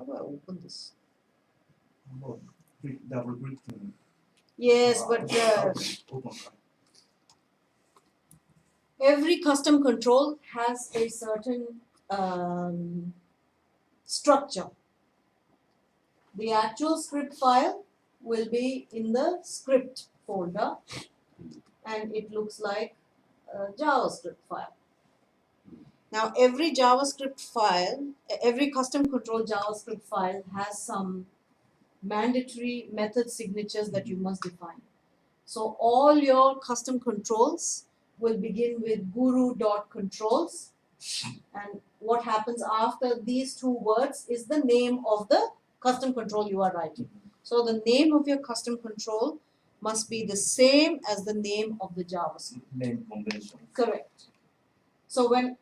do I open this? Oh, double clicking. Yes, but every custom control has a certain structure. The actual script file will be in the script folder, and it looks like a JavaScript file. Now, every JavaScript file, every custom control JavaScript file has some mandatory method signatures that you must define. So all your custom controls will begin with guru.controls, and what happens after these two words is the name of the custom control you are writing. So the name of your custom control must be the same as the name of the JavaScript. Name combination. Correct. So when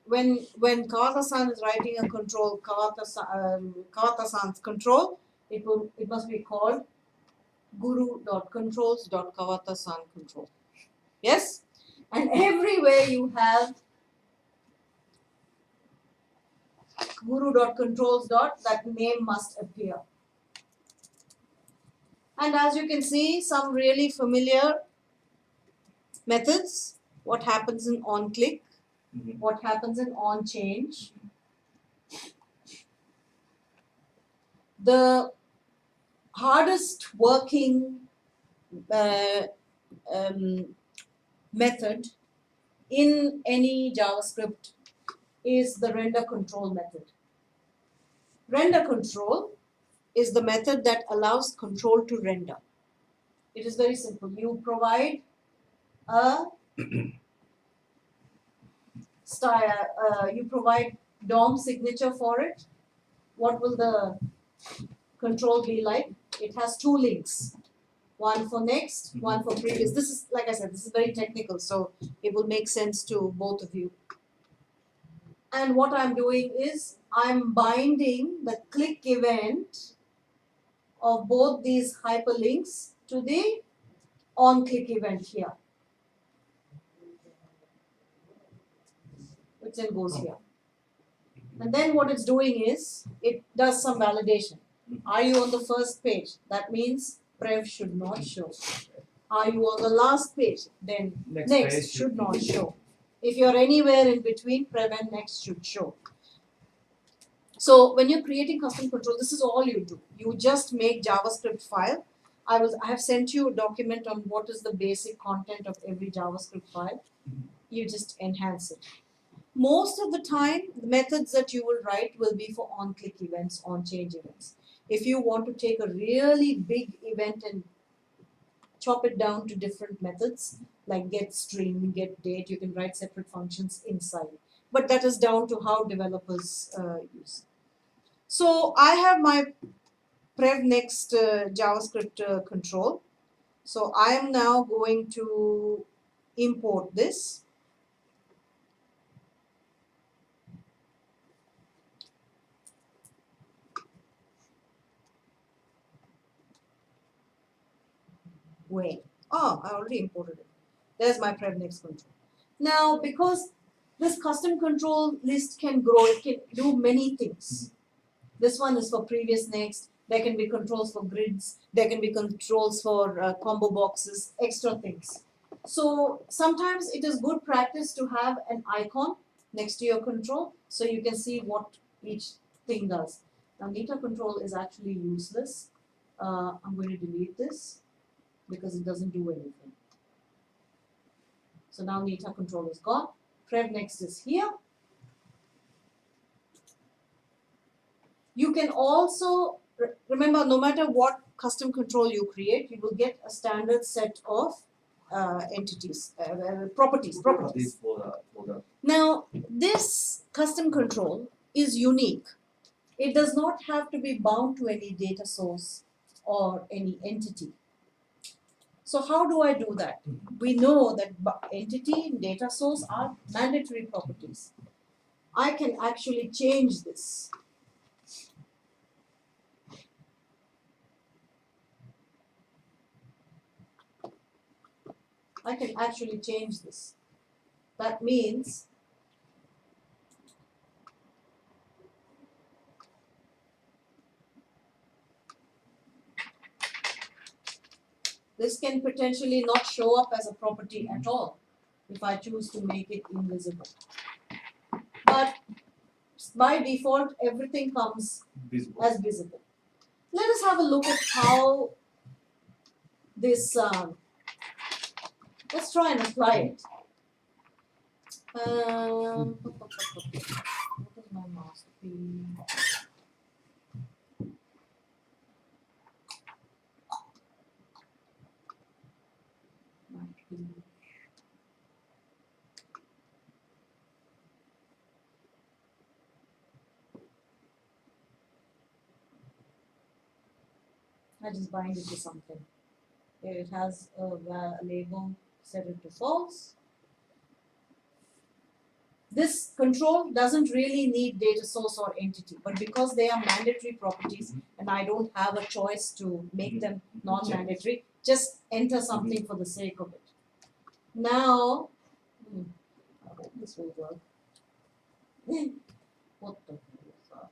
Kawata-san is writing a control, Kawata-san's control, it must be called guru.controls.kawata-san control. Yes? And everywhere you have guru.controls. That name must appear. And as you can see, some really familiar methods. What happens in onClick, what happens in onChange. The hardest working method in any JavaScript is the render control method. Render control is the method that allows control to render. It is very simple. You provide a style, you provide DOM signature for it. What will the control be like? It has two links. One for next, one for previous. This is, like I said, this is very technical, so it will make sense to both of you. And what I'm doing is I'm binding the click event of both these hyperlinks to the onClick event here, which then goes here. And then what it's doing is it does some validation. Are you on the first page? That means prev should not show. Are you on the last page? Then next should not show. If you're anywhere in between, prev and next should show. So when you're creating custom control, this is all you do. You just make JavaScript file. I have sent you a document on what is the basic content of every JavaScript file. You just enhance it. Most of the time, the methods that you will write will be for on-click events, on-change events. If you want to take a really big event and chop it down to different methods, like get string, get date, you can write separate functions inside. But that is down to how developers use. So I have my prev next JavaScript control. So I am now going to import this. Wait. Oh, I already imported it. There's my prev next control. Now, because this custom control list can grow, it can do many things. This one is for previous next. There can be controls for grids. There can be controls for combo boxes, extra things. So sometimes it is good practice to have an icon next to your control so you can see what each thing does. Now, Nita control is actually useless. I'm going to delete this because it doesn't do anything. So now Nita control is gone. Prev next is here. You can also, remember, no matter what custom control you create, you will get a standard set of properties. Now, this custom control is unique. It does not have to be bound to any data source or any entity. So how do I do that? We know that entity and data source are mandatory properties. I can actually change this. I can actually change this. That means This can potentially not show up as a property at all if I choose to make it invisible. But by default, everything comes Visible. as visible. Let us have a look at how this, let's try and apply it. What is my masterpiece? I just bind it to something. Here it has a label, set it to false. This control doesn't really need data source or entity, but because they are mandatory properties and I don't have a choice to make them non-mandatory, just enter something for the sake of it. Now, I hope this will work. What the hell is that?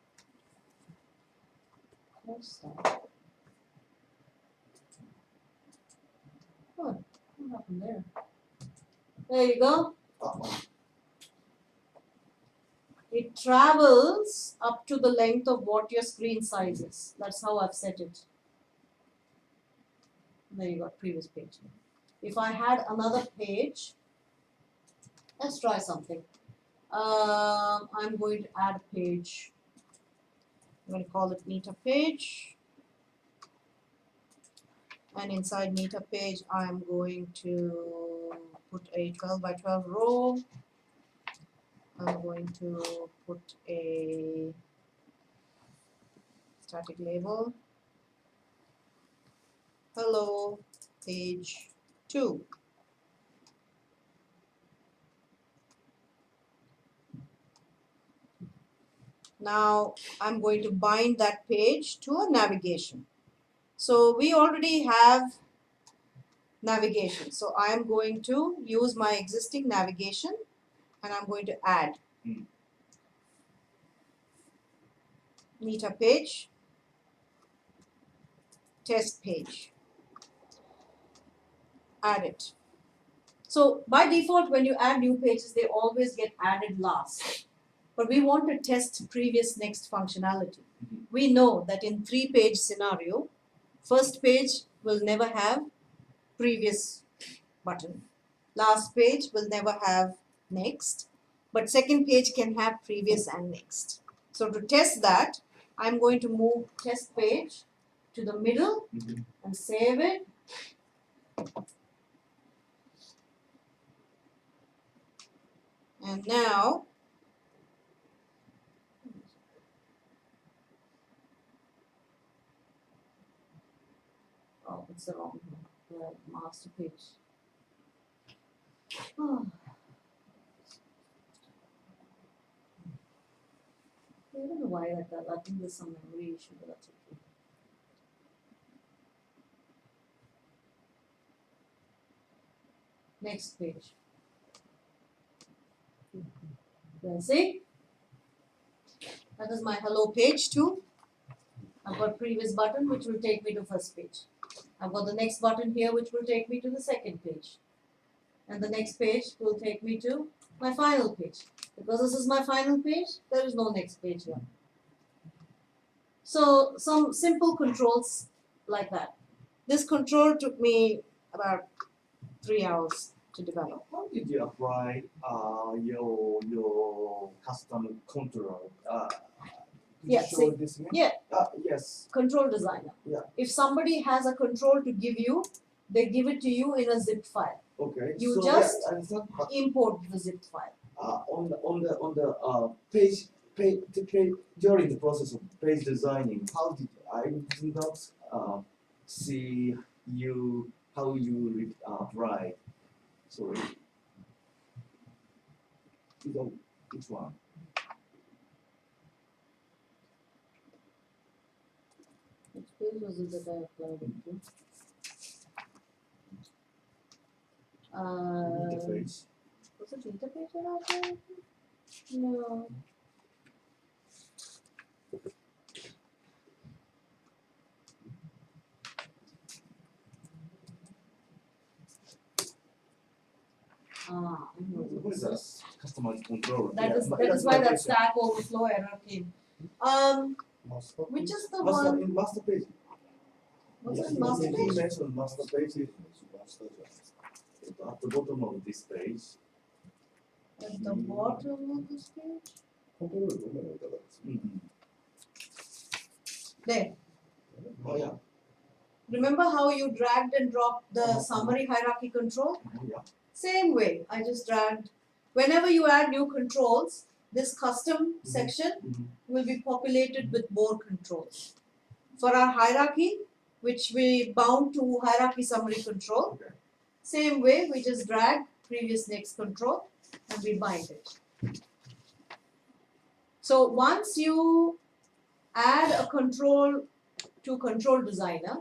What's that? What happened there? There you go. It travels up to the length of what your screen size is. That's how I've set it. There you go, previous page. If I had another page, let's try something. I'm going to add a page. I'm going to call it meter page. And inside meter page, I'm going to put a 12 by 12 row. I'm going to put a static label. Hello, page 2. Now I'm going to bind that page to a navigation. So we already have navigation. So I am going to use my existing navigation and I'm going to add meter page, test page. Add it. So by default, when you add new pages, they always get added last. But we want to test previous next functionality. We know that in 3-page scenario, first page will never have previous button. Last page will never have next. But second page can have previous and next. So to test that, I'm going to move test page to the middle and save it. And now, oh, it's the wrong one, the master page. Oh. I don't know why like that. I think there's some memory issue, but that's okay. Next page. Then see? That is my hello page too. I've got previous button which will take me to first page. I've got the next button here which will take me to the second page. And the next page will take me to my final page. Because this is my final page, there is no next page here. So some simple controls like that. This control took me about 3 hours to develop. How did you apply your custom control? Did Yeah, you show see, this again? yeah. Yes. Control designer. Yeah. If somebody has a control to give you, they give it to you in a zip file. Okay. You so, just yeah, I understand, but, import the zip file. on the page during the process of page designing, how did I did not see you how you write. Sorry. Which one? Which page was it that I applied it to? Interface. Was it interface that I applied it to? No. customize control. That is that's why my that question. Stack Overflow error came. Which is the one? In master page. What's Yes, in master he page? mentioned master page at the bottom of this page. At the bottom of this page? コントロールどんなの置いてあるんですか There. Oh yeah. Remember how you dragged and dropped the summary hierarchy control? Yeah. Same way, I just dragged. Whenever you add new controls, this custom section will be populated with more controls. For our hierarchy, which we bound to hierarchy summary control, Okay. same way we just drag previous next control and we bind it. So once you add a control to Control Designer,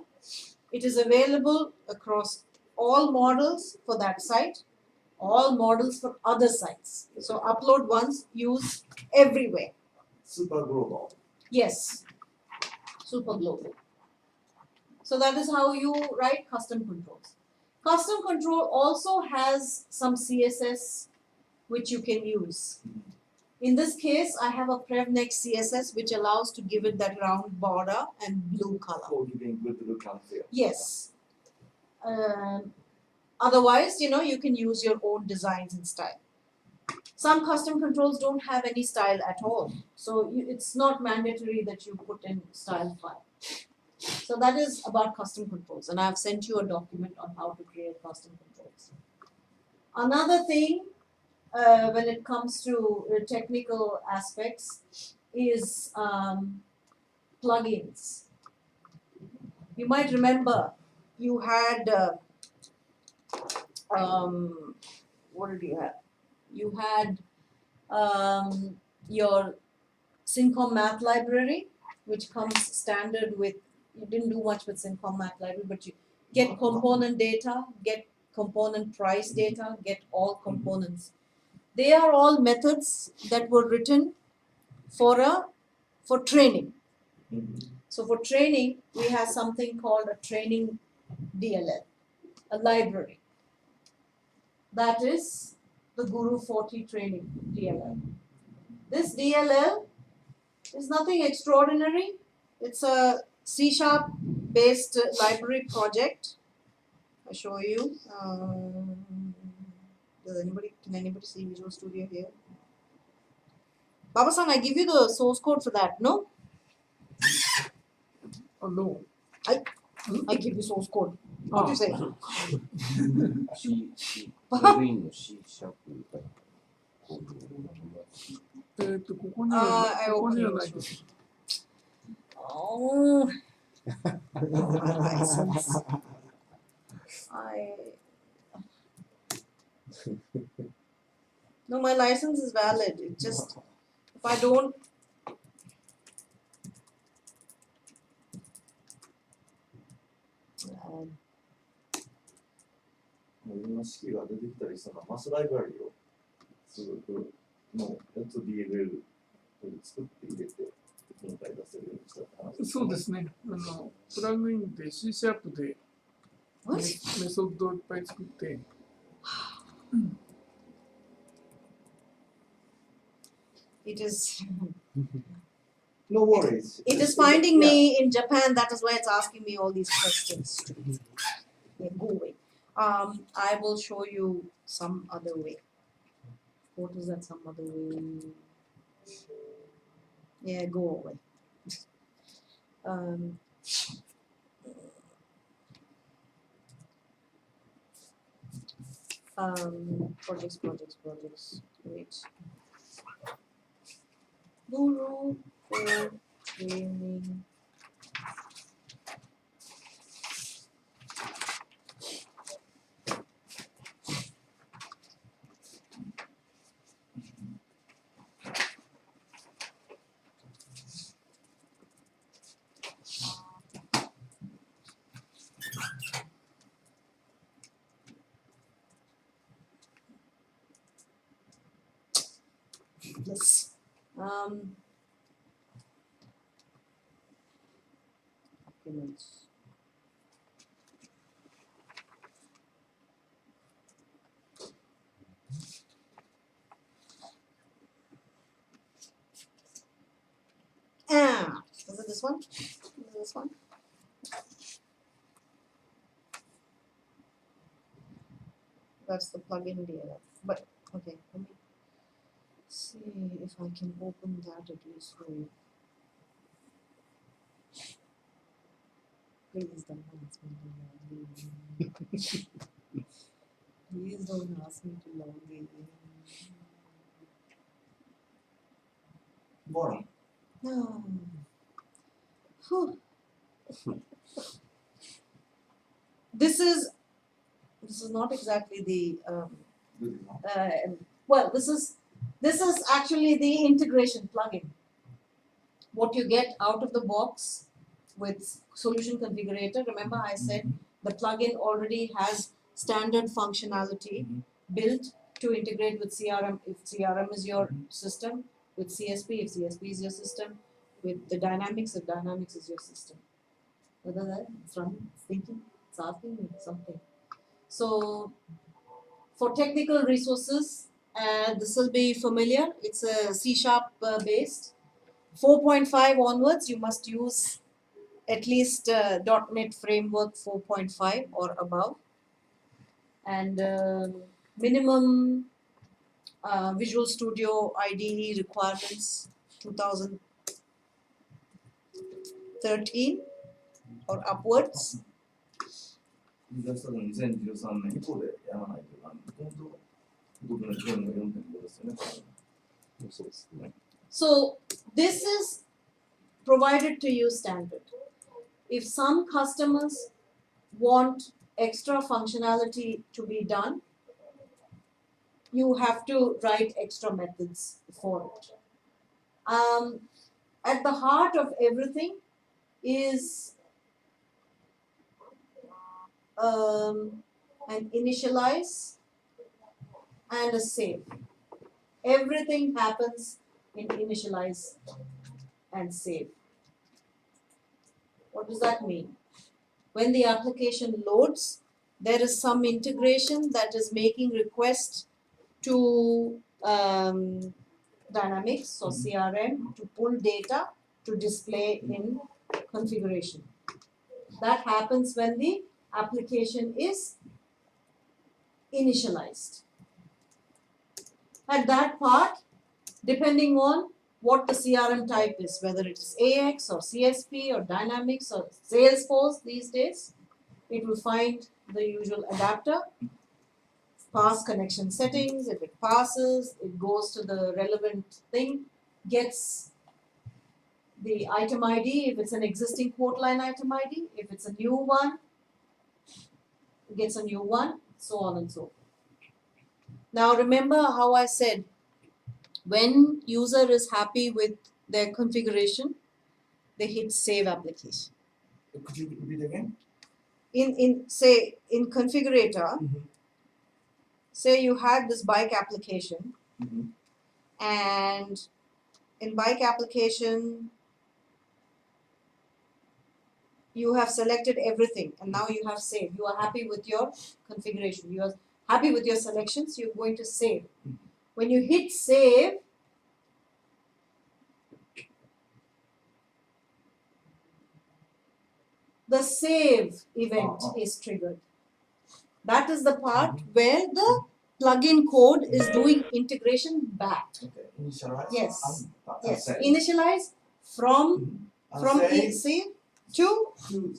it is available across all models for that site, all models for other sites. So upload once, use everywhere. Super global. Yes, super global. So that is how you write custom controls. Custom control also has some CSS which you can use. In this case, I have a PrevNext CSS which allows to give it that round border and blue color. For giving good look and feel. Yes. Otherwise, you can use your own designs and style. Some custom controls don't have any style at all. So it's not mandatory that you put in style file. So that is about custom controls. And I've sent you a document on how to create custom controls. Another thing when it comes to technical aspects is plugins. You might remember you had what did you have? You had your Cincom math library, which comes standard with, you didn't do much with Cincom math library, but you get component data, get component price data, get all components. They are all methods that were written for training. So for training, we have something called a training DLL, a library. That is the Guru 40 training DLL. This DLL is nothing extraordinary. It's a C# based library project. I'll show you. Can anybody see Visual Studio here? Baba-san, I give you the source code for that, no? Oh, no. I give you source code. What do you say? C ここには、ここにはないです。Oh, license. No, my license is valid. It just, if I don't. Um, いろんな式が出てきたりしたらマスライブラリをすごくのやつを DLL 作って入れて今回出せるようにしたって話。そうですね。プラグインで C# で what? メソッドをいっぱい作って、It is. No worries. It is finding me in Japan. That is why it's asking me all these questions. Yeah, go away. I will show you some other way. What is that? Some other way. Yeah, go away. Projects. Wait. Guru for training. Yes. Documents. Is it this one? Is it this one? That's the plugin DLL. But okay, let me see if I can open that at least for you. Please don't ask me to log in. Please don't ask me to log in. Boring. No. Whew. This is not exactly the Good enough. well, this is actually the integration plugin. What you get out of the box with solution configurator. Remember, I said the plugin already has standard functionality built to integrate with CRM if CRM is your system, with CSP if CSP is your system, with the Dynamics if Dynamics is your system. Whether that it's running, it's thinking, it's asking me something. So for technical resources, this will be familiar. It's a C# based. 4.5 onwards, you must use at least .NET Framework 4.5 or above. And minimum Visual Studio IDE requirements 2013 or upwards. 出したの2013年以降でやらないといけない。本当、僕のゲームの 4.5 ですよね。そうですね。So this is provided to you standard. If some customers want extra functionality to be done, you have to write extra methods for it. At the heart of everything is an initialize and a save. Everything happens in initialize and save. What does that mean? When the application loads, there is some integration that is making request to Dynamics or CRM to pull data to display in configuration. That happens when the application is initialized. At that part, depending on what the CRM type is, whether it is AX or CSP or Dynamics or Salesforce these days, it will find the usual adapter, pass connection settings. If it passes, it goes to the relevant thing, gets the item ID if it's an existing quote line item ID. If it's a new one, it gets a new one, so on and so forth. Now remember how I said when user is happy with their configuration, they hit save application. Could you repeat again? In configurator, say you had this bike application, and in bike application you have selected everything and now you have saved. You are happy with your configuration. You are happy with your selections. You're going to save. When you hit save, the save event is triggered. That is the part where the plugin code is doing integration back. Okay. Initialize. Yes. Yes. Save. Initialize from Save save to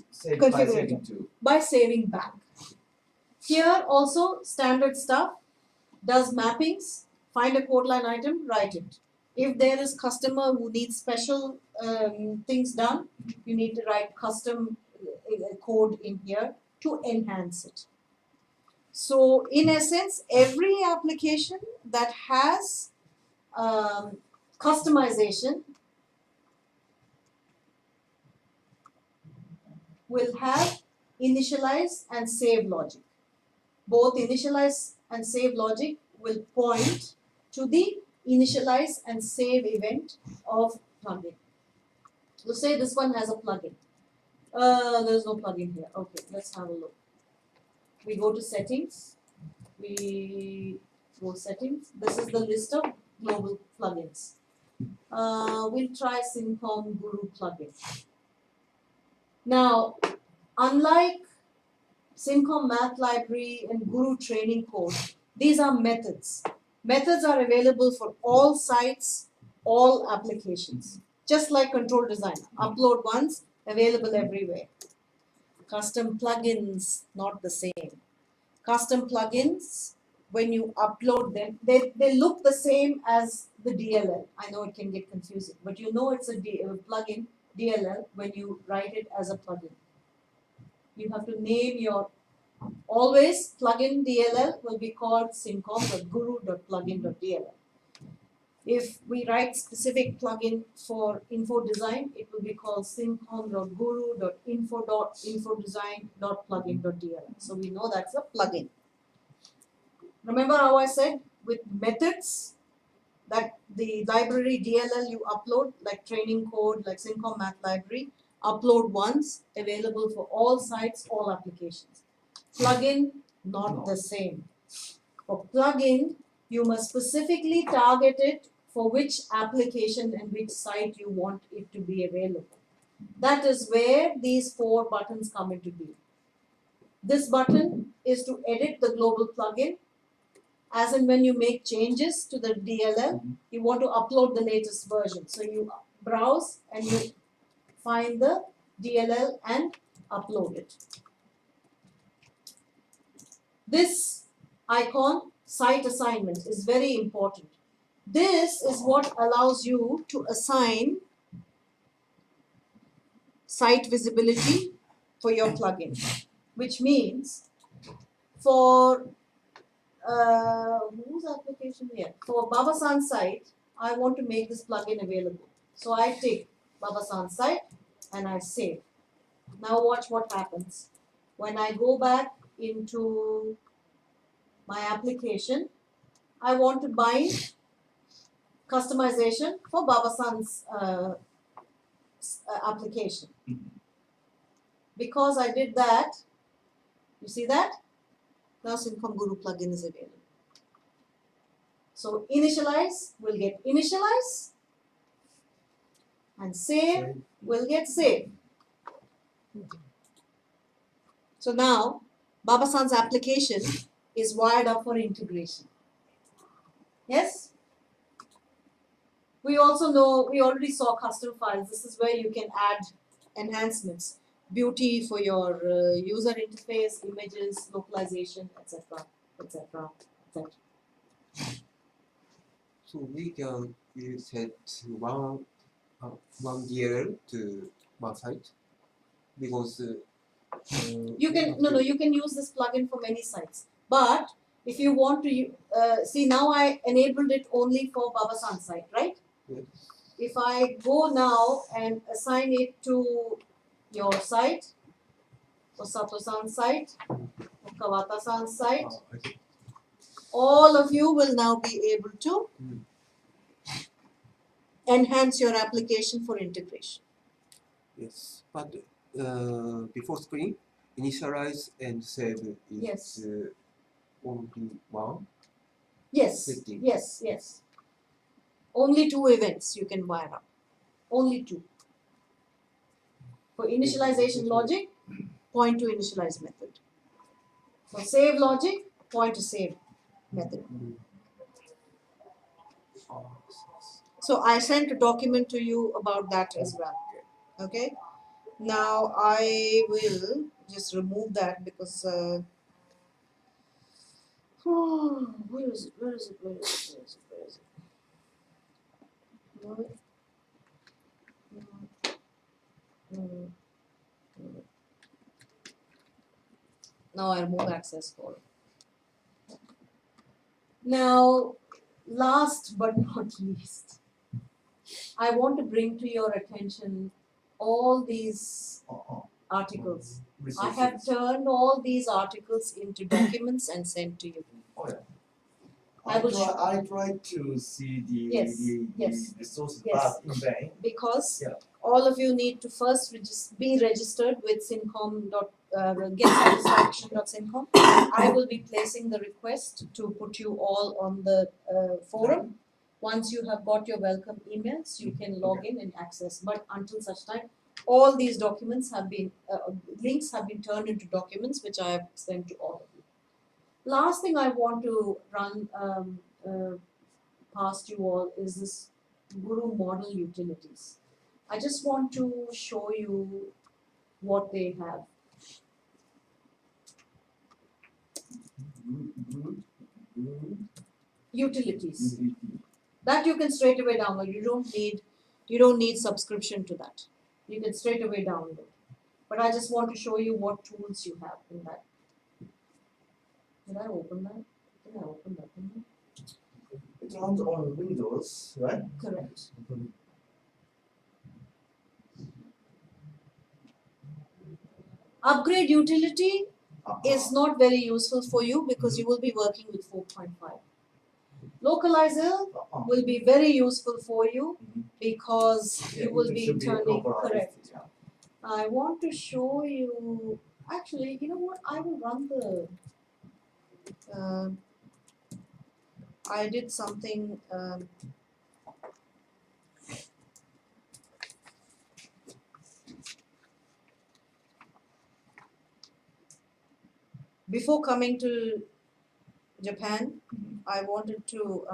save configurator by saving back. Here also standard stuff, does mappings, find a code line item, write it. If there is customer who needs special things done, you need to write custom code in here to enhance it. So in essence, every application that has customization will have initialize and save logic. Both initialize and save logic will point to the initialize and save event of plugin. So say this one has a plugin. There's no plugin here. Okay, let's have a look. We go to settings. We go settings. This is the list of global plugins. we'll try Cincom Guru plugin. Now, unlike Cincom Math Library and Guru Training Code, these are methods. Methods are available for all sites, all applications. Just like Control Designer, upload once, available everywhere. Custom plugins, not the same. Custom plugins, when you upload them, they look the same as the DLL. I know it can get confusing, but you know it's a plugin, DLL, when you write it as a plugin. You have to name your, always plugin DLL will be called cincom.guru.plugin.dll. If we write specific plugin for info design, it will be called cincom.guru.info.infodesign.plugin.dll. So we know that's a plugin. Remember how I said with methods that the library DLL you upload, like training code, like Cincom Math Library, upload once, available for all sites, all applications. Plugin, not the same. For plugin, you must specifically target it for which application and which site you want it to be available. That is where these 4 buttons come into being. This button is to edit the global plugin. As in when you make changes to the DLL, you want to upload the latest version. So you browse and you find the DLL and upload it. This icon, site assignment, is very important. This is what allows you to assign site visibility for your plugin, which means for whose application here? For Baba-san site, I want to make this plugin available. So I take Baba-san site and I save. Now watch what happens. When I go back into my application, I want to bind customization for Baba-san's application. Because I did that, you see that? Now Cincom Guru plugin is available. So initialize will get initialize and save will get save. So now Baba-san's application is wired up for integration. Yes? We also know, we already saw custom files. This is where you can add enhancements, beauty for your user interface, images, localization, etc., etc., etc. So we can set one DLL to one site because You can you can use this plugin for many sites. But if you want to see, now I enabled it only for Baba-san site, right? Yes. If I go now and assign it to your site, or Sato-san site, or Kawata-san site, all of you will now be able to enhance your application for integration. Yes, but before screen, initialize and save is Yes. only one. Yes, Setting. yes, yes. Only 2 events you can wire up. Only 2. For initialization logic, point to initialize method. For save logic, point to save method. So I sent a document to you about that as well. Okay. Now I will just remove that because where is it? Where is it? Where is it? Where is it? Where is it? No. Now I remove access for. Now, last but not least, I want to bring to your attention all these articles. I have Resources. turned all these articles into documents and sent to you. Oh, yeah. I will show- I tried to see Yes, yes, the resources, yes. but in vain. Because Yeah. all of you need to first be registered with getsatisfaction.cincom. I will be placing the request to put you all on the forum. Once you have got your welcome emails, you can log in and access. But until such time, all these documents have been, links have been turned into documents which I have sent to all of you. Last thing I want to run past you all is this Guru model utilities. I just want to show you what they have. Utilities that you can straight away download. You don't need subscription to that. You can straight away download. But I just want to show you what tools you have in that. Did I open that? Did I open that? It runs on Windows, right? Correct. Upgrade utility is not very useful for you because you will be working with 4.5. Localizer will be very useful for you because you will be turning correct. I want to show you, actually, you know what, I will run the, I did something, before coming to Japan, I wanted to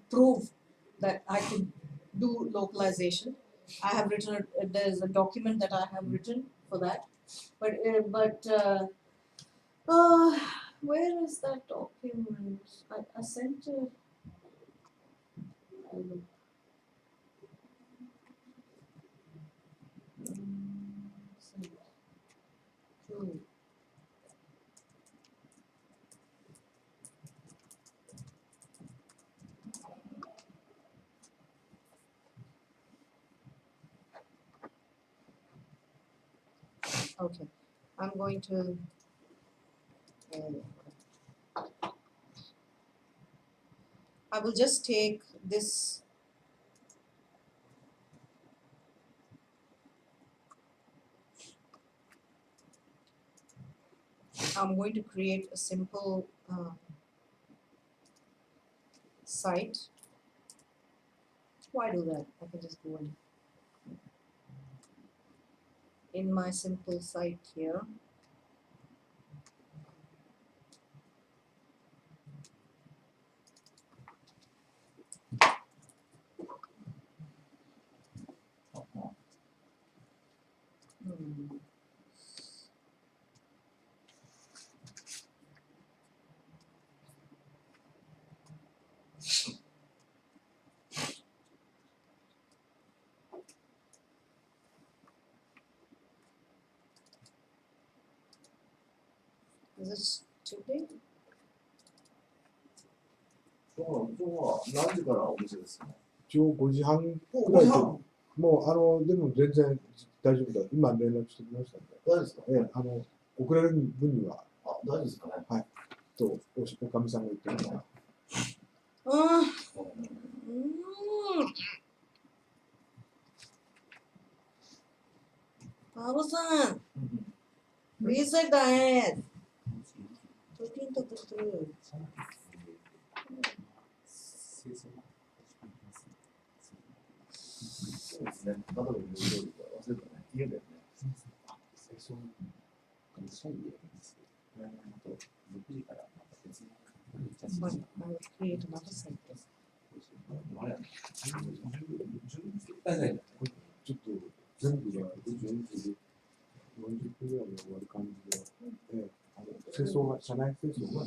prove that I could do localization. I have written, there's a document that I have written for that. But where is that document? I sent it. Sent to. Okay, I'm going to. I will just take this. I'm going to create a simple site. Why do that? I can just go in my simple site here. Is it too big? 今日は何時からお店ですか？一応5時半くお、らい5時半。と、もうでも全然大丈夫だ。今連絡してきましたんで。大丈夫ですか？遅れる分には、大丈夫ですかね？とおかみさんが言ってるのは。Babu san, reset the head. 13th of the third. そうですね。まだ忘れたね。家だよね。But I will create another site. ちょっと全部が40分ぐらいで終わる感じで、清掃が、社内清掃が、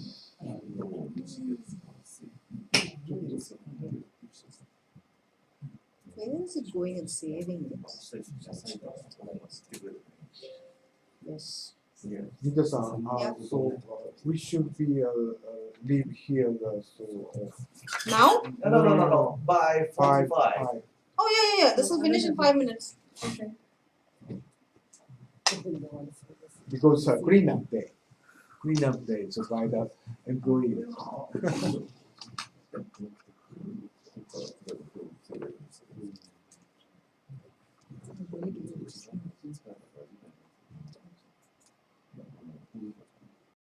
Where is it going and saving it? Yes. Gita san, Yeah. so we should be leave here so Now? No. By 45. Oh yeah. This will finish in 5 minutes. Okay. because clean up day, so by the employee.